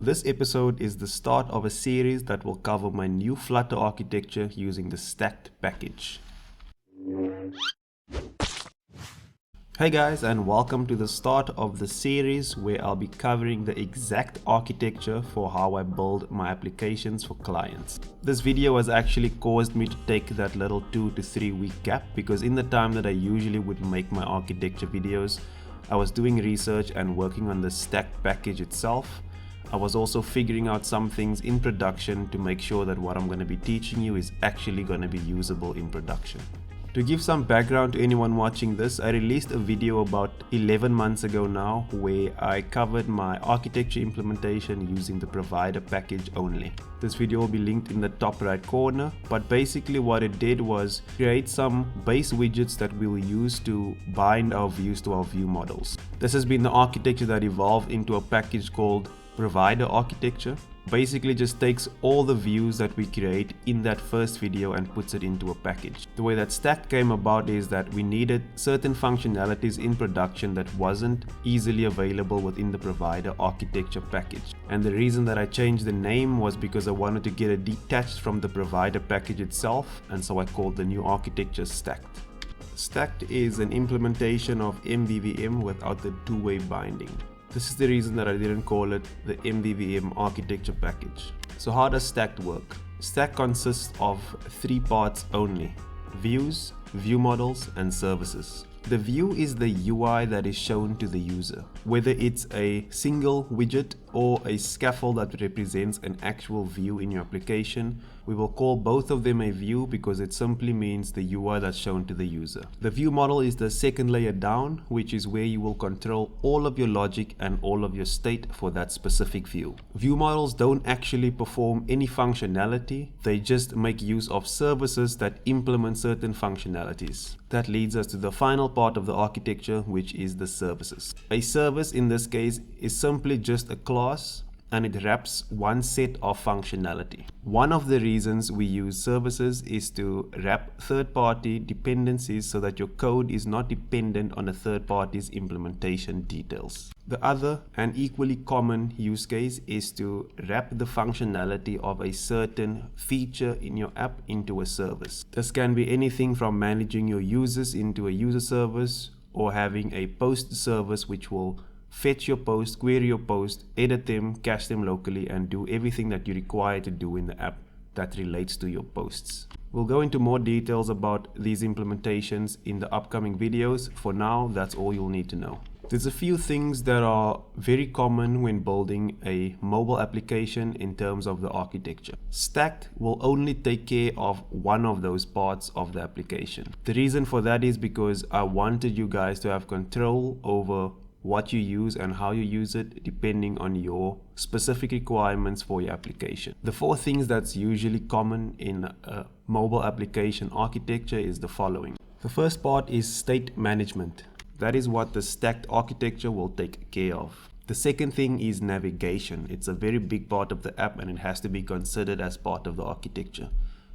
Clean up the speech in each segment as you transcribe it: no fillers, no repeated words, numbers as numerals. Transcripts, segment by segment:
This episode is the start of a series that will cover my new Flutter architecture using the stacked package. Hey guys, and welcome to the start of the series where I'll be covering the exact architecture for how I build my applications for clients. This video has actually caused me to take that little 2 to 3 week gap because in the time that I usually would make my architecture videos, I was doing research and working on the stacked package itself. I was also figuring out some things in production to make sure that what I'm going to be teaching you is actually going to be usable in production. To give some background to anyone watching this, I released a video about 11 months ago now where I covered my architecture implementation using the provider package only. This video will be linked in the top right corner, but basically what it did was create some base widgets that we'll use to bind our views to our view models. This has been the architecture that evolved into a package called provider architecture. Basically just takes all the views that we create in that first video and puts it into a package. The way that stacked came about is that we needed certain functionalities in production that wasn't easily available within the provider architecture package. And the reason that I changed the name was because I wanted to get it detached from the provider package itself, and so I called the new architecture stacked. Stacked is an implementation of MVVM without the two-way binding. This is the reason that I didn't call it the MVVM architecture package. So how does stacked work? Stack consists of 3 parts only: views, view models, and services. The view is the UI that is shown to the user. Whether it's a single widget or a scaffold that represents an actual view in your application, we will call both of them a view because it simply means the UI that's shown to the user. The view model is the second layer down, which is where you will control all of your logic and all of your state for that specific view. View models don't actually perform any functionality, they just make use of services that implement certain functionalities. That leads us to the final part of the architecture, which is the services. A service in this case is simply just a class and it wraps one set of functionality. One of the reasons we use services is to wrap third-party dependencies so that your code is not dependent on a third party's implementation details. The other and equally common use case is to wrap the functionality of a certain feature in your app into a service. This can be anything from managing your users into a user service or having a post service which will fetch your post, query your post, edit them, cache them locally, and do everything that you require to do in the app that relates to your posts. We'll go into more details about these implementations in the upcoming videos. For now, that's all you'll need to know. There's a few things that are very common when building a mobile application in terms of the architecture. Stacked will only take care of one of those parts of the application. The reason for that is because I wanted you guys to have control over what you use and how you use it depending on your specific requirements for your application. The 4 things that's usually common in a mobile application architecture is the following. The first part is state management. That is what the stacked architecture will take care of. The second thing is navigation. It's a very big part of the app and it has to be considered as part of the architecture.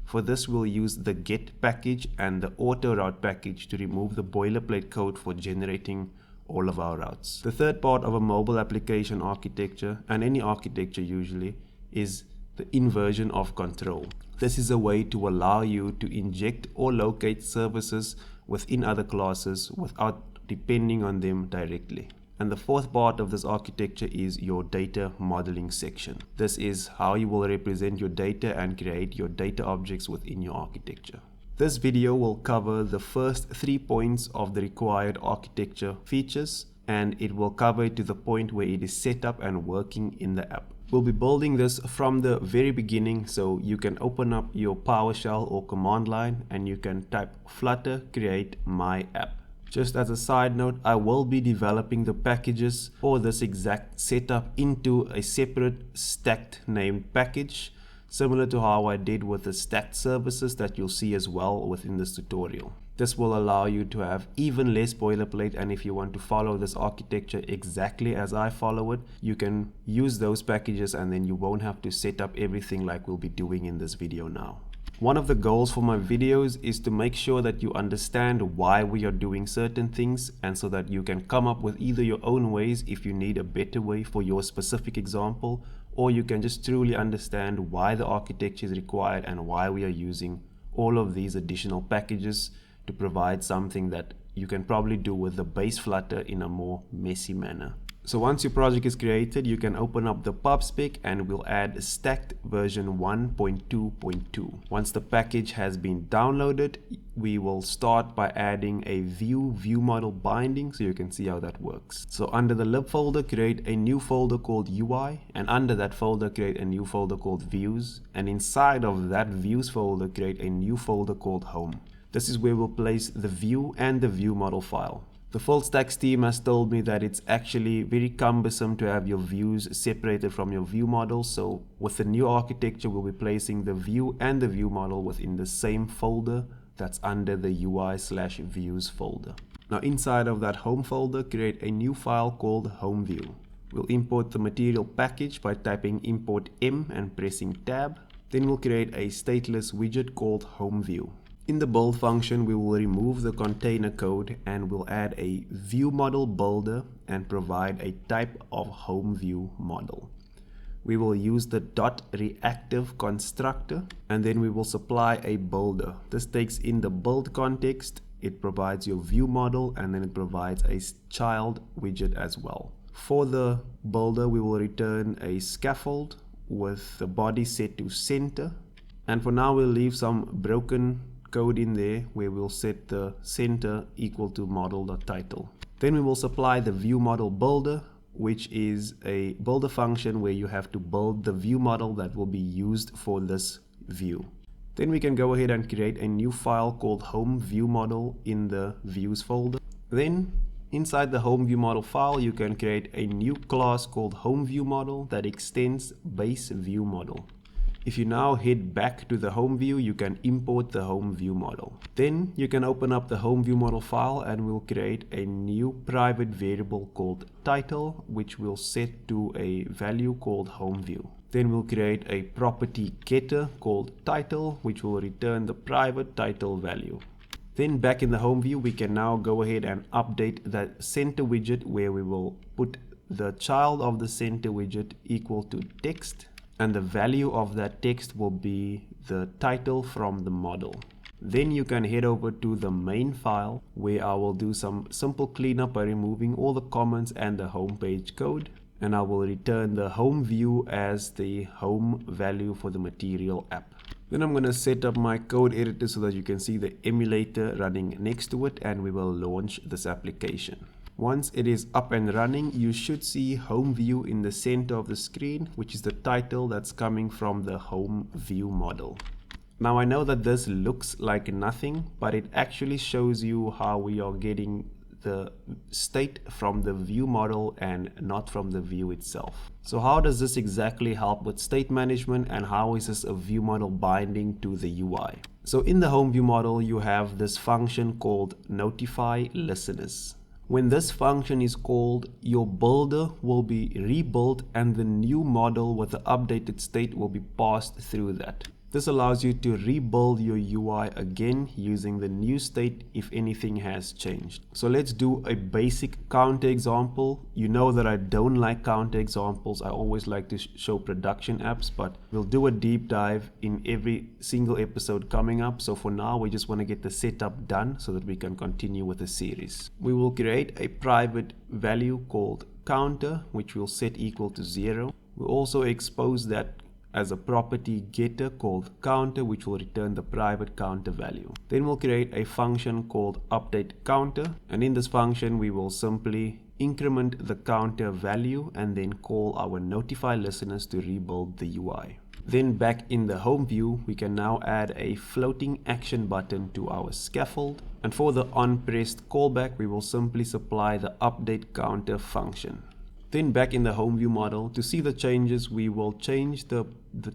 For this, we'll use the get package and the auto route package to remove the boilerplate code for generating all of our routes. The third part of a mobile application architecture, and any architecture usually, is the inversion of control. This is a way to allow you to inject or locate services within other classes without depending on them directly. And the fourth part of this architecture is your data modeling section. This is how you will represent your data and create your data objects within your architecture. This video will cover the first 3 points of the required architecture features, and it will cover it to the point where it is set up and working in the app. We'll be building this from the very beginning, so you can open up your PowerShell or command line and you can type Flutter create my app. Just as a side note, I will be developing the packages for this exact setup into a separate stacked named package, similar to how I did with the stacked services that you'll see as well within this tutorial. This will allow you to have even less boilerplate, and if you want to follow this architecture exactly as I follow it, you can use those packages and then you won't have to set up everything like we'll be doing in this video now. One of the goals for my videos is to make sure that you understand why we are doing certain things, and so that you can come up with either your own ways if you need a better way for your specific example, or you can just truly understand why the architecture is required and why we are using all of these additional packages to provide something that you can probably do with the base Flutter in a more messy manner. So once your project is created, you can open up the pubspec and we'll add stacked version 1.2.2. Once the package has been downloaded, we will start by adding a view model binding so you can see how that works. So under the lib folder, create a new folder called UI, and under that folder create a new folder called views, and inside of that views folder create a new folder called home. This is where we'll place the view and the view model file. The FilledStacks team has told me that it's actually very cumbersome to have your views separated from your view model, so with the new architecture we'll be placing the view and the view model within the same folder that's under the UI/views folder. Now inside of that home folder, create a new file called home view. We'll import the material package by typing import M and pressing tab. Then we'll create a stateless widget called home view. In the build function, we will remove the container code and we'll add a view model builder and provide a type of home view model. We will use the .reactive constructor, and then we will supply a builder. This takes in the build context, it provides your view model, and then it provides a child widget as well. For the builder, we will return a scaffold with the body set to center, and for now we'll leave some broken code in there where we'll set the center equal to model.title. Then we will supply the view model builder, which is a builder function where you have to build the view model that will be used for this view. Then we can go ahead and create a new file called home view model in the views folder. Then inside the home view model file, you can create a new class called home view model that extends base view model. If you now head back to the home view, you can import the home view model. Then you can open up the home view model file and we'll create a new private variable called title, which we'll set to a value called home view. Then we'll create a property getter called title, which will return the private title value. Then back in the home view, we can now go ahead and update that center widget where we will put the child of the center widget equal to text, and the value of that text will be the title from the model. Then you can head over to the main file where I will do some simple cleanup by removing all the comments and the home page code, and I will return the home view as the home value for the material app. Then I'm going to set up my code editor so that you can see the emulator running next to it, and we will launch this application. Once it is up and running, you should see home view in the center of the screen, which is the title that's coming from the home view model. Now I know that this looks like nothing, but it actually shows you how we are getting the state from the view model and not from the view itself. So how does this exactly help with state management, and how is this a view model binding to the UI? So in the home view model, you have this function called notify listeners. When this function is called, your builder will be rebuilt and the new model with the updated state will be passed through that. This allows you to rebuild your UI again using the new state if anything has changed. So let's do a basic counter example. You know that I don't like counter examples. I always like to show production apps, but we'll do a deep dive in every single episode coming up. So for now, we just want to get the setup done so that we can continue with the series. We will create a private value called counter, which we'll set equal to 0. We'll also expose that as a property getter called counter, which will return the private counter value. Then we'll create a function called update counter, and in this function we will simply increment the counter value and then call our notify listeners to rebuild the UI. Then back in the home view, we can now add a floating action button to our scaffold, and for the onPressed callback we will simply supply the update counter function. Then back in the home view model, to see the changes, we will change the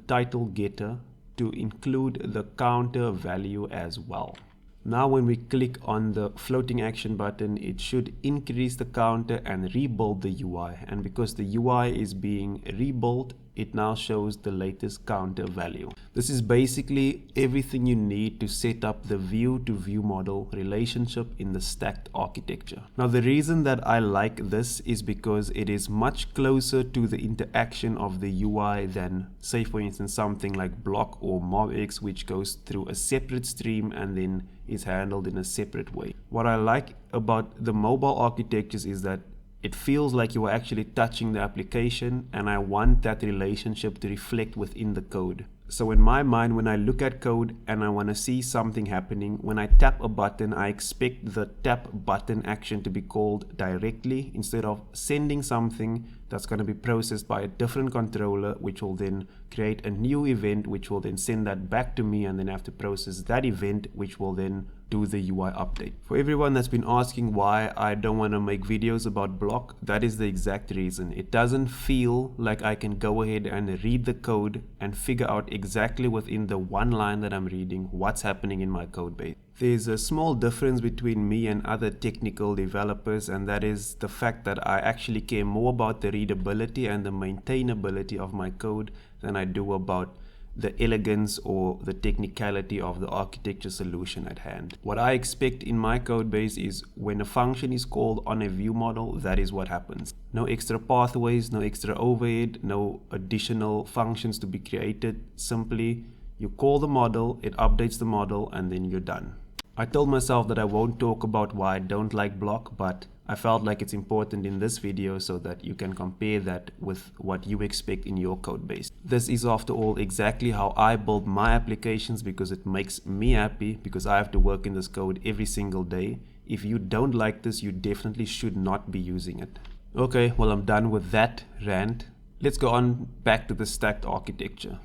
title getter to include the counter value as well. Now when we click on the floating action button, it should increase the counter and rebuild the UI. And because the UI is being rebuilt, it now shows the latest counter value. This is basically everything you need to set up the view to view model relationship in the stacked architecture. Now the reason that I like this is because it is much closer to the interaction of the UI than, say for instance, something like Block or MobX, which goes through a separate stream and then is handled in a separate way. What I like about the mobile architectures is that it feels like you are actually touching the application, and I want that relationship to reflect within the code. So in my mind, when I look at code and I want to see something happening, when I tap a button, I expect the tap button action to be called directly instead of sending something that's going to be processed by a different controller, which will then create a new event, which will then send that back to me and then have to process that event, which will then do the UI update. For everyone that's been asking why I don't want to make videos about Block, that is the exact reason. It doesn't feel like I can go ahead and read the code and figure out exactly within the one line that I'm reading what's happening in my code base. There's a small difference between me and other technical developers, and that is the fact that I actually care more about the readability and the maintainability of my code than I do about the elegance or the technicality of the architecture solution at hand. What I expect in my code base is when a function is called on a view model, that is what happens. No extra pathways, no extra overhead, no additional functions to be created. Simply, you call the model, it updates the model, and then you're done. I told myself that I won't talk about why I don't like Block, but I felt like it's important in this video so that you can compare that with what you expect in your code base. This is after all exactly how I build my applications, because it makes me happy, because I have to work in this code every single day. If you don't like this, you definitely should not be using it. Okay, well, I'm done with that rant. Let's go on back to the stacked architecture.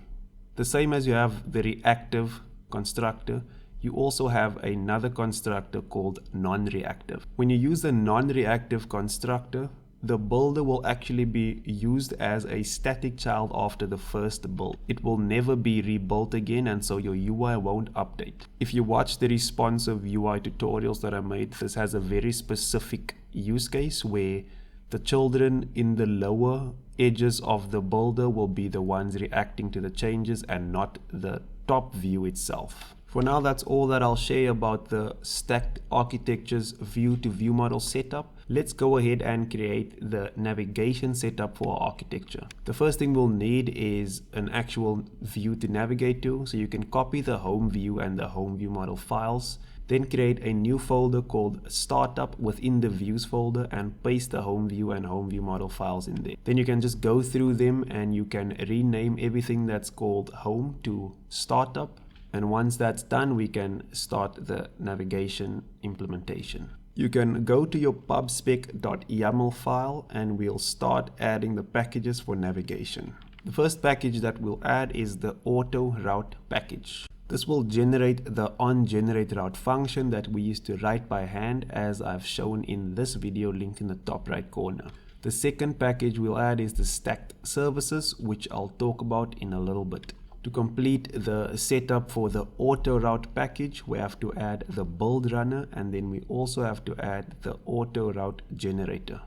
The same as you have the reactive constructor, you also have another constructor called non-reactive. When you use the non-reactive constructor, the builder will actually be used as a static child after the first build. It will never be rebuilt again, and so your UI won't update. If you watch the responsive UI tutorials that I made, this has a very specific use case where the children in the lower edges of the builder will be the ones reacting to the changes and not the top view itself. For now, that's all that I'll share about the stacked architecture's view to view model setup. Let's go ahead and create the navigation setup for our architecture. The first thing we'll need is an actual view to navigate to. So you can copy the home view and the home view model files, then create a new folder called startup within the views folder and paste the home view and home view model files in there. Then you can just go through them and you can rename everything that's called home to startup. And once that's done, we can start the navigation implementation. You can go to your pubspec.yaml file and we'll start adding the packages for navigation. The first package that we'll add is the auto route package. This will generate the onGenerateRoute function that we used to write by hand, as I've shown in this video linked in the top right corner. The second package we'll add is the stacked services, which I'll talk about in a little bit. To complete the setup for the auto route package, we have to add the build runner, and then we also have to add the auto route generator.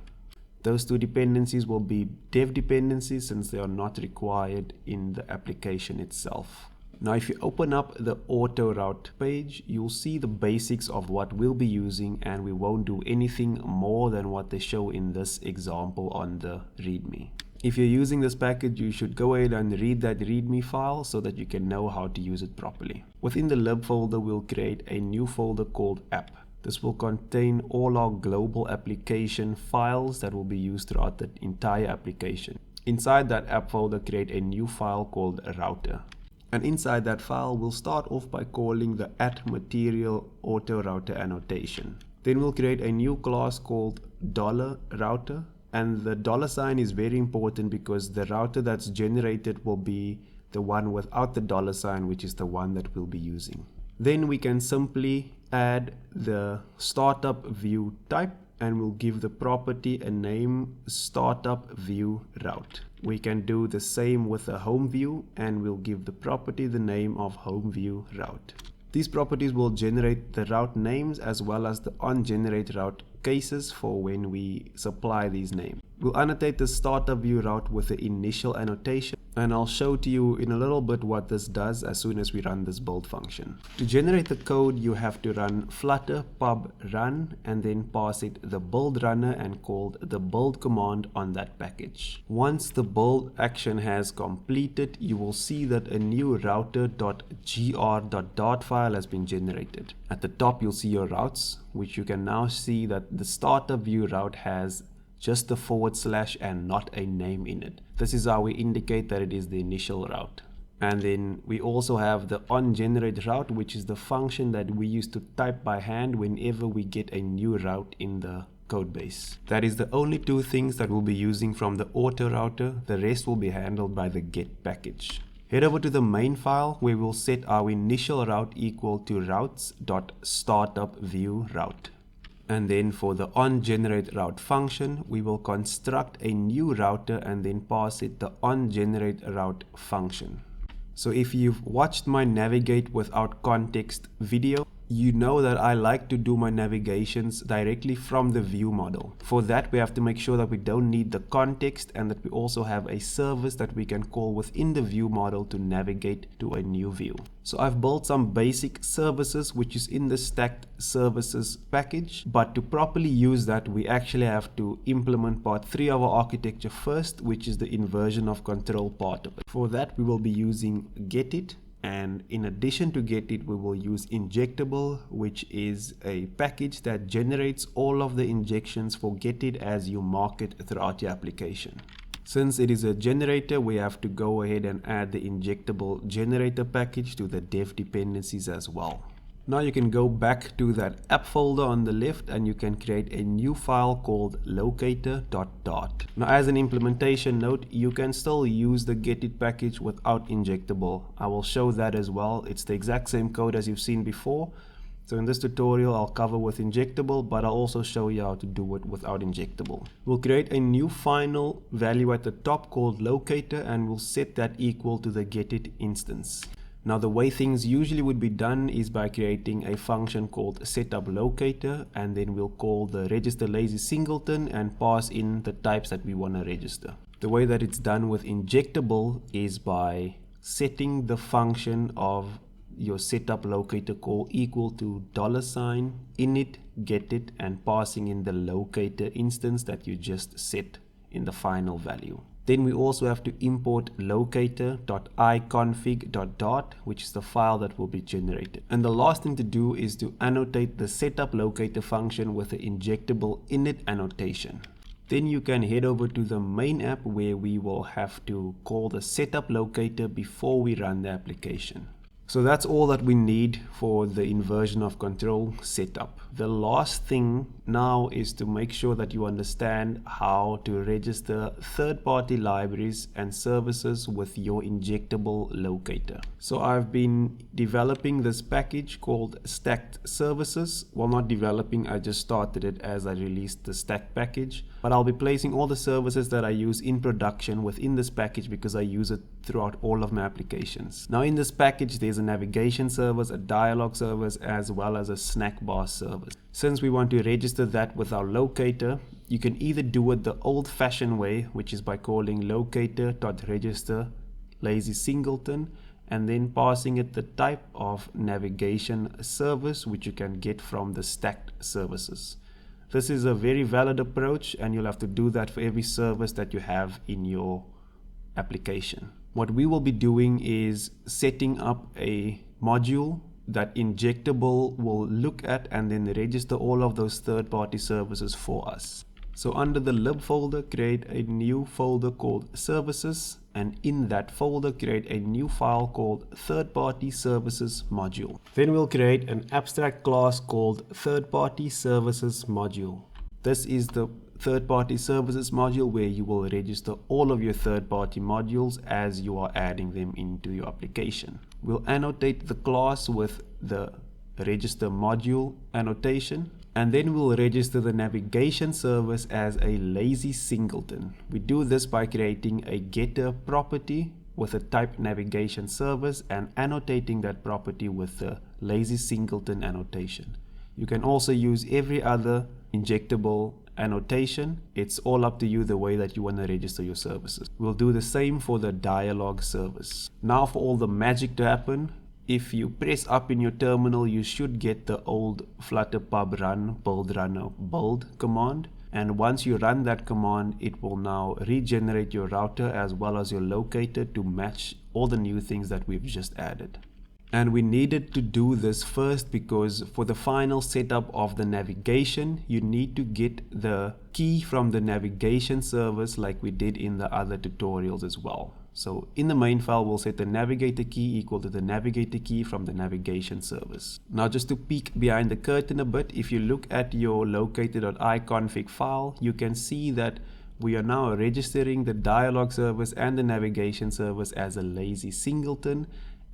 Those two dependencies will be dev dependencies since they are not required in the application itself. Now, if you open up the auto route page, you'll see the basics of what we'll be using, and we won't do anything more than what they show in this example on the README. If you're using this package, you should go ahead and read that README file so that you can know how to use it properly. Within the lib folder, we'll create a new folder called app. This will contain all our global application files that will be used throughout the entire application. Inside that app folder, create a new file called router. And inside that file, we'll start off by calling the @material auto router annotation. Then we'll create a new class called $router. And the $sign is very important because the router that's generated will be the one without the $sign, which is the one that we'll be using. Then we can simply add the startup view type, and we'll give the property a name, startup view route. We can do the same with the home view, and we'll give the property the name of home view route. These properties will generate the route names as well as the onGenerateRoute cases for when we supply these names. We'll annotate the startup view route with the initial annotation, and I'll show to you in a little bit what this does as soon as we run this build function. To generate the code, you have to run flutter pub run and then pass it the build runner and call the build command on that package. Once the build action has completed, you will see that a new router.gr.dart file has been generated. At the top, you'll see your routes, which you can now see that the startup view route has just the / and not a name in it. This is how we indicate that it is the initial route. And then we also have the onGenerate route, which is the function that we use to type by hand whenever we get a new route in the code base. That is the only two things that we'll be using from the auto router. The rest will be handled by the get package. Head over to the main file where we'll set our initial route equal to routes.startupViewRoute. And then for the onGenerateRoute function, we will construct a new router and then pass it the onGenerateRoute function. So if you've watched my navigate without context video, you know that I like to do my navigations directly from the view model. For that, we have to make sure that we don't need the context and that we also have a service that we can call within the view model to navigate to a new view. So I've built some basic services which is in the stacked services package, but to properly use that, we actually have to implement part 3 of our architecture first, which is the inversion of control part of it. For that, we will be using getIt. And in addition to getIt, we will use injectable, which is a package that generates all of the injections for getIt as you mark it throughout your application. Since it is a generator, we have to go ahead and add the injectable generator package to the dev dependencies as well. Now you can go back to that app folder on the left and you can create a new file called locator.dart. Now as an implementation note, you can still use the getIt package without injectable. I will show that as well. It's the exact same code as you've seen before. So in this tutorial, I'll cover with injectable, but I'll also show you how to do it without injectable. We'll create a new final value at the top called locator and we'll set that equal to the getIt instance. Now the way things usually would be done is by creating a function called setupLocator, and then we'll call the register lazy singleton and pass in the types that we want to register. The way that it's done with injectable is by setting the function of your setupLocator call equal to $init getIt and passing in the locator instance that you just set in the final value. Then we also have to import locator.iconfig.dart, which is the file that will be generated. And the last thing to do is to annotate the setupLocator function with the injectable init annotation. Then you can head over to the main app where we will have to call the setupLocator before we run the application. So that's all that we need for the inversion of control setup. The last thing now is to make sure that you understand how to register third-party libraries and services with your injectable locator. So I've been developing this package called Stacked Services. Well, not developing, I just started it as I released the stack package. But I'll be placing all the services that I use in production within this package because I use it throughout all of my applications. Now in this package, there's a navigation service, a dialog service, as well as a snack bar service. Since we want to register that with our locator, you can either do it the old-fashioned way, which is by calling locator.register lazy singleton and then passing it the type of navigation service which you can get from the stacked services. This is a very valid approach and you'll have to do that for every service that you have in your application. What we will be doing is setting up a module that injectable will look at and then register all of those third-party services for us. So under the lib folder, create a new folder called services, and in that folder create a new file called ThirdParty Services module. Then we'll create an abstract class called ThirdParty Services module. This is the third-party services module where you will register all of your third-party modules as you are adding them into your application. We'll annotate the class with the register module annotation, and then we'll register the navigation service as a lazy singleton. We do this by creating a getter property with a type navigation service and annotating that property with the lazy singleton annotation. You can also use every other injectable annotation. It's all up to you the way that you want to register your services. We'll do the same for the dialog service. Now for all the magic to happen, if you press up in your terminal, you should get the old Flutter pub run build runner build command. And once you run that command, it will now regenerate your router as well as your locator to match all the new things that we've just added. And we needed to do this first because for the final setup of the navigation, you need to get the key from the navigation service like we did in the other tutorials as well. So in the main file, we'll set the navigator key equal to the navigator key from the navigation service. Now just to peek behind the curtain a bit, if you look at your locator.iconfig file, you can see that we are now registering the dialog service and the navigation service as a lazy singleton.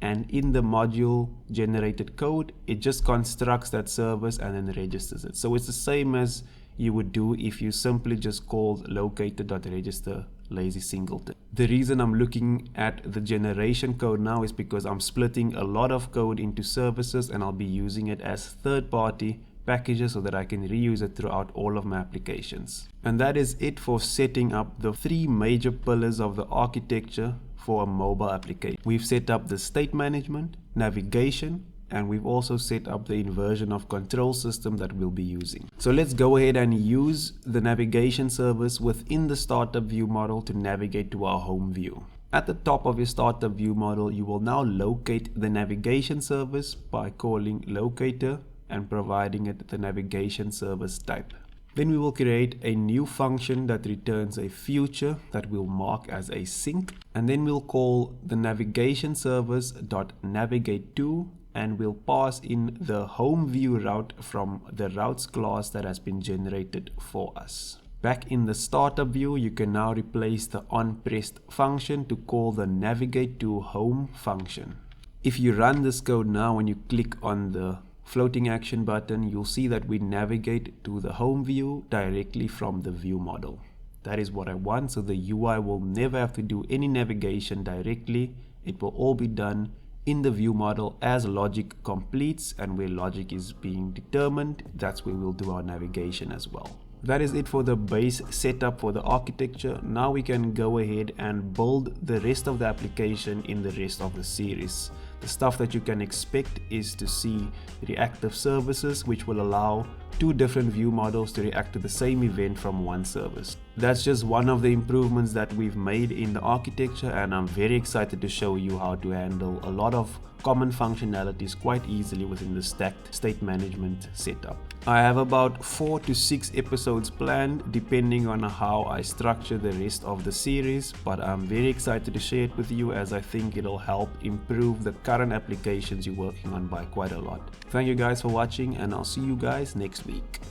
And in the module generated code, it just constructs that service and then registers it. So it's the same as you would do if you simply just called locator.register lazy singleton. The reason I'm looking at the generation code now is because I'm splitting a lot of code into services and I'll be using it as third-party packages so that I can reuse it throughout all of my applications. And that is it for setting up the three major pillars of the architecture for a mobile application. We've set up the state management, navigation, and we've also set up the inversion of control system that we'll be using. So let's go ahead and use the navigation service within the startup view model to navigate to our home view. At the top of your startup view model, you will now locate the navigation service by calling locator and providing it the navigation service type. Then we will create a new function that returns a future that we'll mark as a sync. And then we'll call the navigation service.navigate_to and we'll pass in the home view route from the routes class that has been generated for us. Back in the startup view, you can now replace the onPressed function to call the navigate_to_home function. If you run this code now and you click on the floating action button, you'll see that we navigate to the home view directly from the view model. That is what I want, so the UI will never have to do any navigation directly. It will all be done in the view model as logic completes, and where logic is being determined, that's where we'll do our navigation as well. That is it for the base setup for the architecture. Now we can go ahead and build the rest of the application in the rest of the series. The stuff that you can expect is to see reactive services, which will allow two different view models to react to the same event from one service. That's just one of the improvements that we've made in the architecture, and I'm very excited to show you how to handle a lot of common functionalities quite easily within the stacked state management setup. I have about 4 to 6 episodes planned depending on how I structure the rest of the series, but I'm very excited to share it with you as I think it'll help improve the current applications you're working on by quite a lot. Thank you guys for watching, and I'll see you guys next week.